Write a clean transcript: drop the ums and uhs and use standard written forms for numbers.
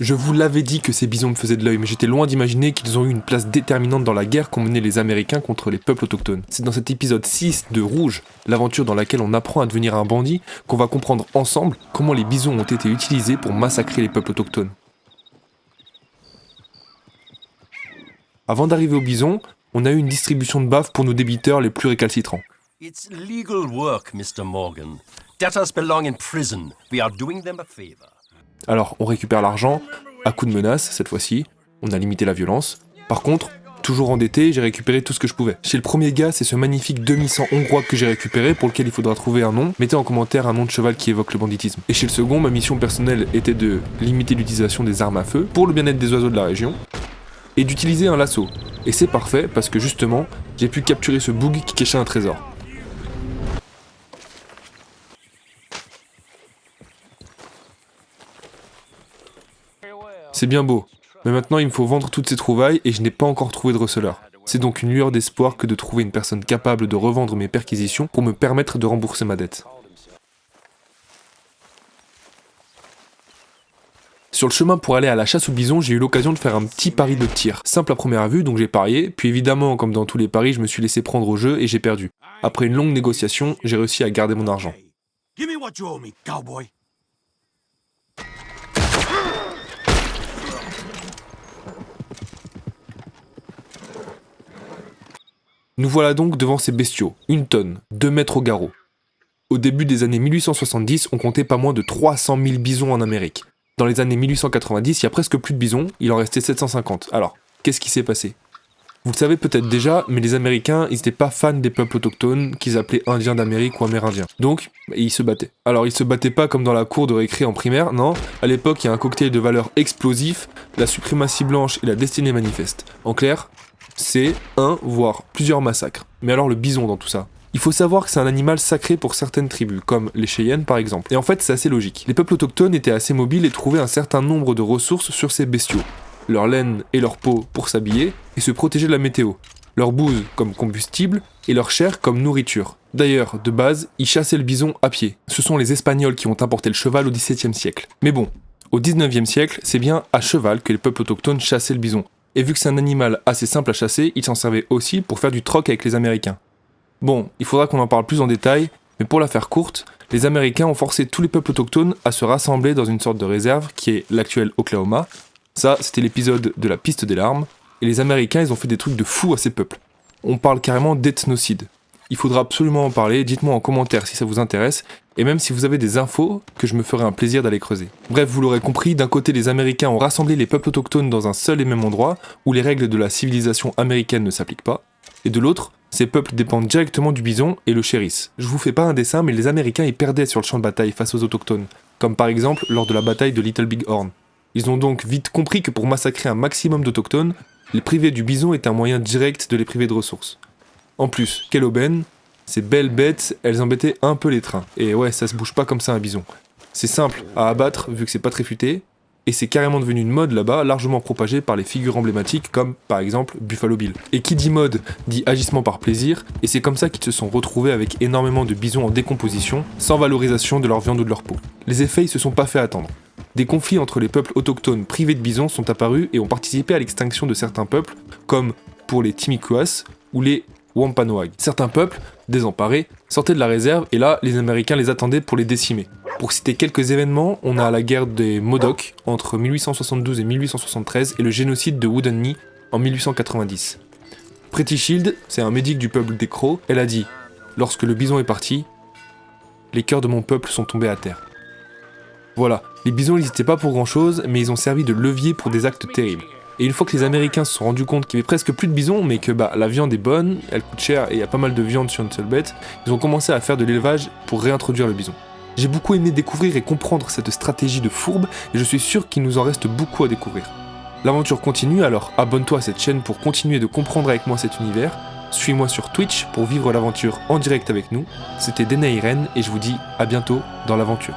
Je vous l'avais dit que ces bisons me faisaient de l'œil, mais j'étais loin d'imaginer qu'ils ont eu une place déterminante dans la guerre qu'ont menée les Américains contre les peuples autochtones. C'est dans cet épisode 6 de Rouge, l'aventure dans laquelle on apprend à devenir un bandit, qu'on va comprendre ensemble comment les bisons ont été utilisés pour massacrer les peuples autochtones. Avant d'arriver aux bisons, on a eu une distribution de baffes pour nos débiteurs les plus récalcitrants. It's legal work, Mr. Morgan. Debtors belong in prison. We are doing them a favor. Alors, on récupère l'argent, à coups de menaces cette fois-ci, on a limité la violence. Par contre, toujours endetté, j'ai récupéré tout ce que je pouvais. Chez le premier gars, c'est ce magnifique demi-sang hongrois que j'ai récupéré, pour lequel il faudra trouver un nom. Mettez en commentaire un nom de cheval qui évoque le banditisme. Et chez le second, ma mission personnelle était de limiter l'utilisation des armes à feu, pour le bien-être des oiseaux de la région, et d'utiliser un lasso. Et c'est parfait, parce que justement, j'ai pu capturer ce boug qui cachait un trésor. C'est bien beau, mais maintenant il me faut vendre toutes ces trouvailles et je n'ai pas encore trouvé de receleur. C'est donc une lueur d'espoir que de trouver une personne capable de revendre mes perquisitions pour me permettre de rembourser ma dette. Sur le chemin pour aller à la chasse aux bisons, j'ai eu l'occasion de faire un petit pari de tir. Simple à première vue, donc j'ai parié, puis évidemment, comme dans tous les paris, je me suis laissé prendre au jeu et j'ai perdu. Après une longue négociation, j'ai réussi à garder mon argent. Give me what you owe me, cowboy. Nous voilà donc devant ces bestiaux, 1 tonne, 2 mètres au garrot. Au début des années 1870, on comptait pas moins de 300 000 bisons en Amérique. Dans les années 1890, il y a presque plus de bisons, il en restait 750. Alors, qu'est-ce qui s'est passé ? Vous le savez peut-être déjà, mais les Américains, ils n'étaient pas fans des peuples autochtones qu'ils appelaient Indiens d'Amérique ou Amérindiens. Donc, ils se battaient. Alors, ils se battaient pas comme dans la cour de récré en primaire, non. À l'époque, il y a un cocktail de valeurs explosifs, la suprématie blanche et la destinée manifeste. En clair, c'est un, voire plusieurs massacres. Mais alors le bison dans tout ça ? Il faut savoir que c'est un animal sacré pour certaines tribus, comme les Cheyennes par exemple. Et en fait, c'est assez logique. Les peuples autochtones étaient assez mobiles et trouvaient un certain nombre de ressources sur ces bestiaux. Leur laine et leur peau pour s'habiller et se protéger de la météo. Leur bouse comme combustible et leur chair comme nourriture. D'ailleurs, de base, ils chassaient le bison à pied. Ce sont les Espagnols qui ont importé le cheval au XVIIe siècle. Mais bon, au XIXe siècle, c'est bien à cheval que les peuples autochtones chassaient le bison. Et vu que c'est un animal assez simple à chasser, ils s'en servaient aussi pour faire du troc avec les Américains. Bon, il faudra qu'on en parle plus en détail, mais pour la faire courte, les Américains ont forcé tous les peuples autochtones à se rassembler dans une sorte de réserve qui est l'actuel Oklahoma. Ça, c'était l'épisode de la piste des larmes, et les Américains, ils ont fait des trucs de fou à ces peuples. On parle carrément d'ethnocide. Il faudra absolument en parler, dites-moi en commentaire si ça vous intéresse, et même si vous avez des infos, que je me ferai un plaisir d'aller creuser. Bref, vous l'aurez compris, d'un côté les Américains ont rassemblé les peuples autochtones dans un seul et même endroit, où les règles de la civilisation américaine ne s'appliquent pas, et de l'autre, ces peuples dépendent directement du bison et le chérissent. Je vous fais pas un dessin, mais les Américains y perdaient sur le champ de bataille face aux autochtones, comme par exemple lors de la bataille de Little Big Horn. Ils ont donc vite compris que pour massacrer un maximum d'autochtones, les priver du bison était un moyen direct de les priver de ressources. En plus, quelle aubaine, ces belles bêtes, elles embêtaient un peu les trains. Et ouais, ça se bouge pas comme ça un bison. C'est simple à abattre vu que c'est pas très futé, et c'est carrément devenu une mode là-bas, largement propagée par les figures emblématiques comme par exemple Buffalo Bill. Et qui dit mode, dit agissement par plaisir, et c'est comme ça qu'ils se sont retrouvés avec énormément de bisons en décomposition, sans valorisation de leur viande ou de leur peau. Les effets ils se sont pas fait attendre. Des conflits entre les peuples autochtones privés de bisons sont apparus et ont participé à l'extinction de certains peuples, comme pour les Timicuas ou les Wampanoag. Certains peuples, désemparés, sortaient de la réserve et là, les Américains les attendaient pour les décimer. Pour citer quelques événements, on a la guerre des Modocs entre 1872 et 1873 et le génocide de Wounded Knee en 1890. Pretty Shield, c'est un médic du peuple des Crows, elle a dit « Lorsque le bison est parti, les cœurs de mon peuple sont tombés à terre. » Voilà, les bisons n'existaient pas pour grand chose, mais ils ont servi de levier pour des actes terribles. Et une fois que les Américains se sont rendus compte qu'il y avait presque plus de bisons, mais que la viande est bonne, elle coûte cher et il y a pas mal de viande sur une seule bête, ils ont commencé à faire de l'élevage pour réintroduire le bison. J'ai beaucoup aimé découvrir et comprendre cette stratégie de fourbe, et je suis sûr qu'il nous en reste beaucoup à découvrir. L'aventure continue, alors abonne-toi à cette chaîne pour continuer de comprendre avec moi cet univers, suis-moi sur Twitch pour vivre l'aventure en direct avec nous. C'était Denairen et je vous dis à bientôt dans l'aventure.